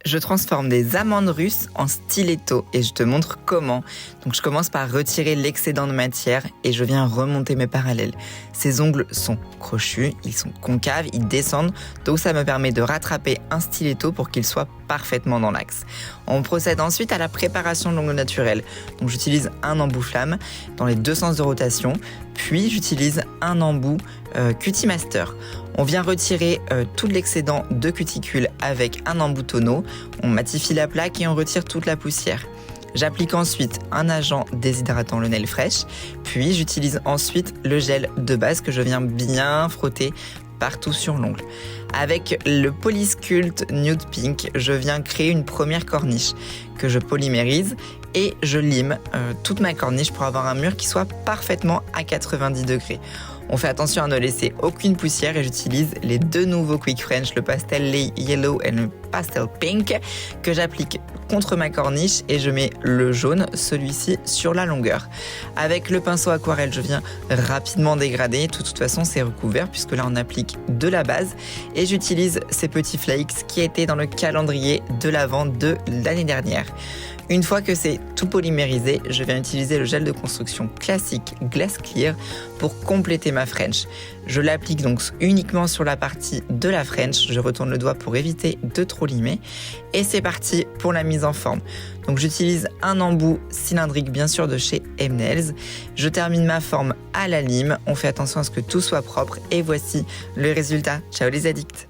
Je transforme des amandes russes en stiletto et je te montre comment. Donc je commence par retirer l'excédent de matière et je viens remonter mes parallèles. Ces ongles sont crochus, ils sont concaves, ils descendent, donc ça me permet de rattraper un stiletto pour qu'il soit parfaitement dans l'axe. On procède ensuite à la préparation de l'ongle naturel. Donc j'utilise un embout flamme dans les deux sens de rotation, puis j'utilise un embout Cutimaster. On vient retirer tout l'excédent de cuticule avec un embout tonneau, on matifie la plaque et on retire toute la poussière. J'applique ensuite un agent déshydratant, le nail fresh, puis j'utilise ensuite le gel de base que je viens bien frotter partout sur l'ongle. Avec le Polysculpt Nude Pink, je viens créer une première corniche que je polymérise et je lime toute ma corniche pour avoir un mur qui soit parfaitement à 90 degrés. On fait attention à ne laisser aucune poussière et j'utilise les deux nouveaux Quick French, le Pastel Yellow et le Pastel Pink, que j'applique contre ma corniche et je mets le jaune, celui-ci, sur la longueur. Avec le pinceau aquarelle, je viens rapidement dégrader. De toute façon, c'est recouvert puisque là, on applique de la base et j'utilise ces petits flakes qui étaient dans le calendrier de l'Avent de l'année dernière. Une fois que c'est tout polymérisé, je viens utiliser le gel de construction classique Glass Clear pour compléter ma French. Je l'applique donc uniquement sur la partie de la French, je retourne le doigt pour éviter de trop limer et c'est parti pour la mise en forme. Donc j'utilise un embout cylindrique bien sûr de chez M-Nails, je termine ma forme à la lime, on fait attention à ce que tout soit propre et voici le résultat. Ciao les addicts!